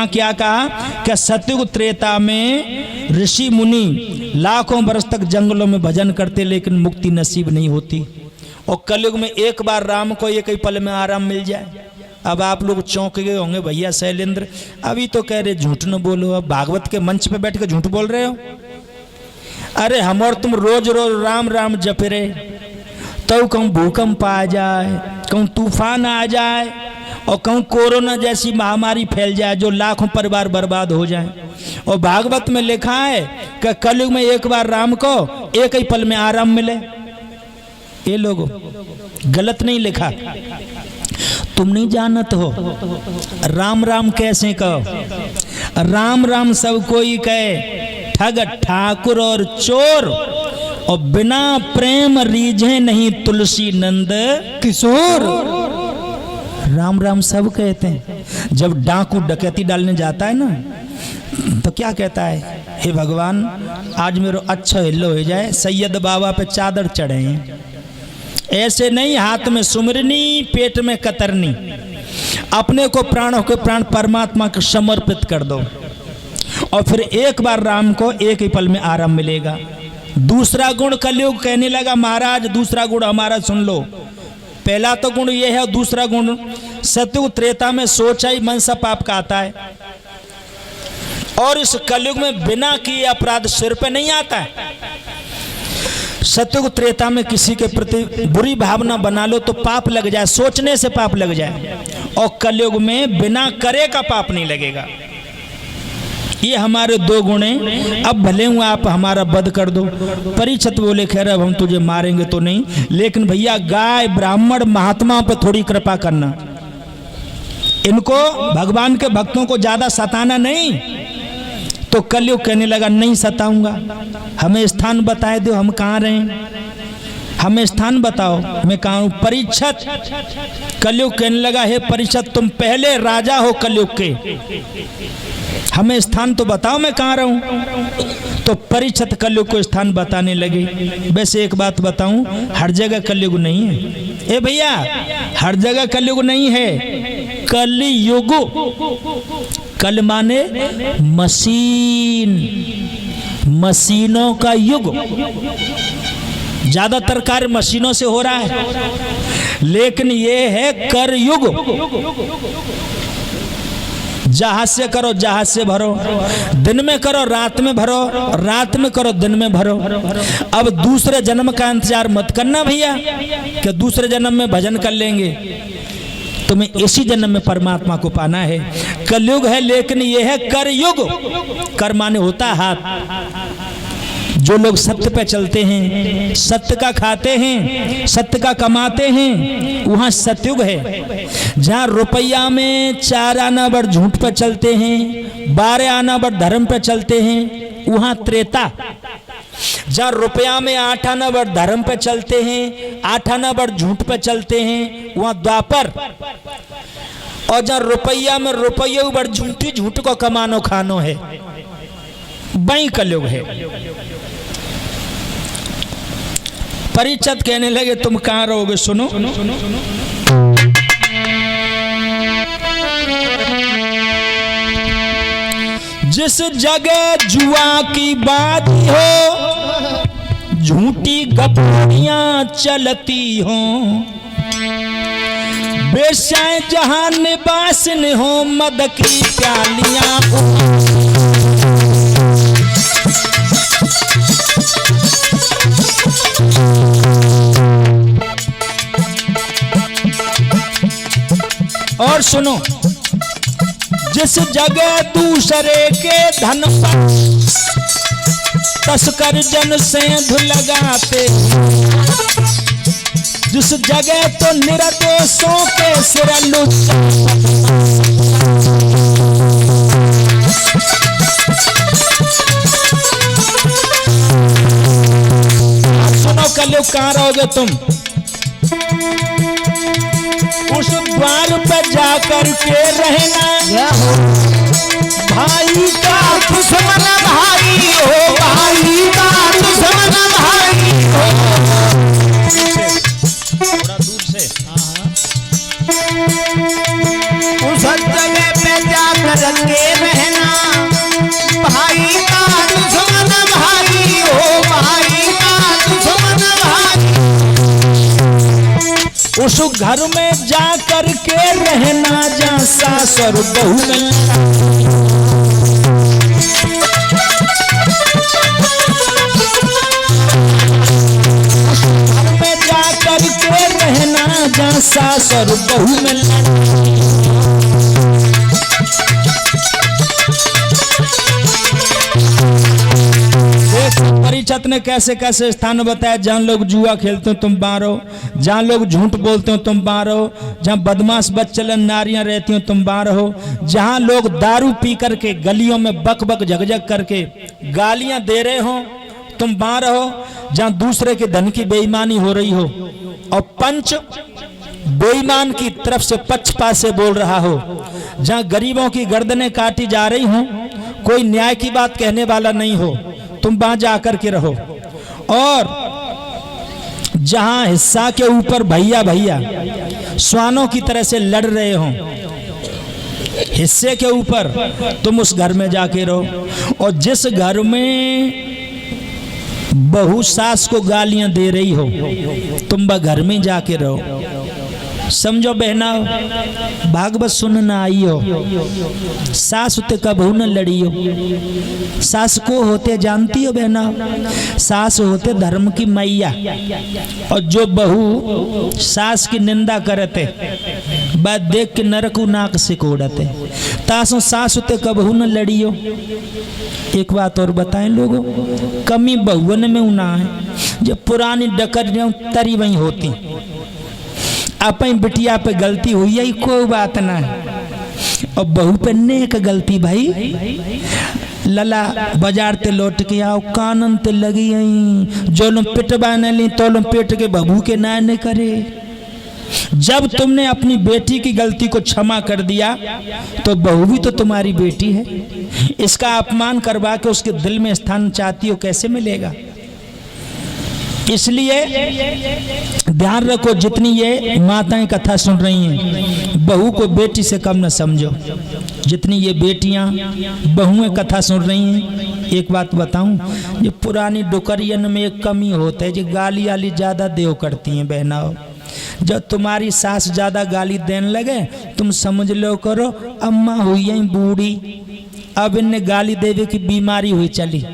क्या कहा कि सतयुग त्रेता में ऋषि मुनि लाखों वर्ष तक जंगलों में भजन करते लेकिन मुक्ति नसीब नहीं होती, और कलयुग में एक बार राम को एक ही पल में आराम मिल जाए। अब आप लोग चौंक गए होंगे, भैया शैलेंद्र अभी तो कह रहे झूठ न बोलो, अब भागवत के मंच पे बैठ के झूठ बोल रहे हो। अरे हम और तुम रोज रोज राम राम जप रहे, तो कहूँ भूकंप आ जाए, कहूँ तूफान आ जाए, और कहूँ कोरोना जैसी महामारी फैल जाए जो लाखों परिवार बर्बाद हो जाए। और भागवत में लिखा है कि कलयुग में एक बार राम को एक ही पल में आराम मिले। ये लोगों गलत नहीं लिखा, तुम नहीं जानत हो राम राम कैसे कहो। राम राम सब कोई कहे, ठग ठाकुर और चोर, और बिना प्रेम रीझे नहीं तुलसी नंद किशोर। राम राम सब कहते हैं। जब डाकू डकैती डालने जाता है ना तो क्या कहता है, हे भगवान आज मेरा अच्छा हिल्लो हो जाए, सैयद बाबा पे चादर चढ़े हैं। ऐसे नहीं, हाथ में सुमरनी पेट में कतरनी, अपने को प्राणों के प्राण परमात्मा को समर्पित कर दो, और फिर एक बार राम को एक ही पल में आराम मिलेगा। दूसरा गुण कलयुग कहने लगा, महाराज दूसरा गुण हमारा सुन लो। पहला तो गुण ये है, और दूसरा गुण सतयुग त्रेता में सोचा ही मन सा पाप का आता है, और इस कलयुग में बिना किए अपराध सिर पे नहीं आता है। सतयुग त्रेता में किसी के प्रति बुरी भावना बना लो तो पाप लग जाए, सोचने से पाप लग जाए, और कलयुग में बिना करे का पाप नहीं लगेगा। ये हमारे दो गुण हैं। अब भले हूँ आप हमारा वध कर दो, परीक्षित बोले खैर अब हम तुझे मारेंगे तो नहीं, लेकिन भैया गाय ब्राह्मण महात्मा पर थोड़ी कृपा करना, इनको भगवान के भक्तों को ज्यादा सताना नहीं। तो कलयुग कहने लगा नहीं सताऊंगा, हमें स्थान बताए दो, हम कहाँ रहे, हमें स्थान बताओ, मैं कहाँ हूँ। परीक्षित कलयुग कहने लगा, हे परीक्षित तुम पहले राजा हो कलयुग के, हमें स्थान तो बताओ मैं कहाँ रहूं। तो परीक्षित कलयुग को स्थान बताने लगे। वैसे एक बात बताऊं, हर जगह कलयुग नहीं है। ए भैया हर जगह कलयुग नहीं है, कलयुग कल माने मशीन, मशीनों का युग। ज्यादातर कार्य मशीनों से हो रहा है, लेकिन ये है कर युग। जहाज से करो जहाज से भरो, दिन में करो रात में भरो, रात में करो दिन में भरो। अब दूसरे जन्म का इंतजार मत करना भैया कि दूसरे जन्म में भजन कर लेंगे, तुम्हें इसी जन्म में परमात्मा को पाना है। कलयुग है लेकिन यह है कर युग। कर माने होता हाथ। जो लोग सत्य पे चलते हैं, सत्य का खाते हैं, सत्य का कमाते हैं, वहां सतयुग है। जहां रुपया में 4 आना बढ़ झूठ पे चलते हैं, 12 आना बढ़ धर्म पे चलते हैं, वहां त्रेता। जहां रुपया में 8 आना बढ़ धर्म पे चलते हैं, 8 आना बढ़ झूठ पे चलते हैं, वहां द्वापर। और जहां रुपया में रुपये बढ़ झूठी झूठ को कमानो खानो है, वही कलयुग है। परीक्षित कहने लगे तुम कहां रहोगे, सुनो, सुनो, सुनो, सुनो। जिस जगह जुआ की बात हो, झूठी गप्पियां चलती हो, बेश्याएं जहां निवासिन हो, मद की प्यालियां। और सुनो, जिस जगह दूसरे के धन पर तस्कर जन सेंध लगाते, जिस जगह तो निर्दोषों के सिर सुनो, कलयुग कहाँ रहोगे तुम? उस द्वार पर जाकर के रहना, भाई का दुश्मन भाई हो, भाई का दुश्मन भाई हो। थोड़ा दूर से। उस जगह पे जाकर के उस घर में जा कर के रहना जहाँ सास और बहू में करके रहना जहाँ सास और बहू में परिषद ने कैसे कैसे स्थान बताया। जहाँ लोग जुआ खेलते हो तुम वहाँ रहो, जहाँ लोग झूठ बोलते हो तुम वहाँ रहो, जहाँ बदमाश बदचलन नारियां रहती हो तुम वहाँ रहो, जहाँ लोग दारू पी करके गलियों में बक बक झकझक करके गालियां दे रहे हो तुम वहाँ रहो, जहाँ दूसरे के धन की बेईमानी हो रही हो और पंच बेईमान की तरफ से पक्षपात से बोल रहा हो, जहाँ गरीबों की गर्दनें काटी जा रही हो, कोई न्याय की बात कहने वाला नहीं हो, तुम वहां जाकर के रहो। और जहां हिस्सा के ऊपर भैया भैया श्वानों की तरह से लड़ रहे हो हिस्से के ऊपर, तुम उस घर में जाके रहो। और जिस घर में बहू सास को गालियां दे रही हो तुम वह घर में जाके रहो। समझो बहना, भागवत सुनना आई हो, सास उते कबहू न लड़ी हो। सास को होते जानती हो बहना, सास होते धर्म की मैया। और जो बहू सास की निंदा करते बात देख के नरकू नाक से कोड़ते, तासो सास उते कबहू न लड़ी हो। एक बात और बताएं लोगों, कमी बहुवन में उना है, जो पुरानी डकर तरी वही होती। अपनी बिटिया पे गलती हुई है कोई बात ना है, और बहू पे नेक गलती भाई लला बाजार ते लौट के आओ कानन ते लगी आई जो लोग पिटवा न ली तो लोग पेट के बहू के ना न करे। जब तुमने अपनी बेटी की गलती को क्षमा कर दिया तो बहू भी तो तुम्हारी बेटी है, इसका अपमान करवा के उसके दिल में स्थान चाहती हो, कैसे मिलेगा। इसलिए ध्यान रखो, जितनी ये माताएं कथा सुन रही हैं बहू को बेटी से कम न समझो। जितनी ये बेटियां बहुएं कथा सुन रही हैं, एक बात बताऊं, ये पुरानी डुकरियन में एक कमी होता है, जो गाली आली ज्यादा देव करती हैं बहनाओं। जब तुम्हारी सास ज्यादा गाली देने लगे तुम समझ लो करो अम्मा हुई है बूढ़ी, अब इन्हें गाली देवे की बीमारी हुई चली।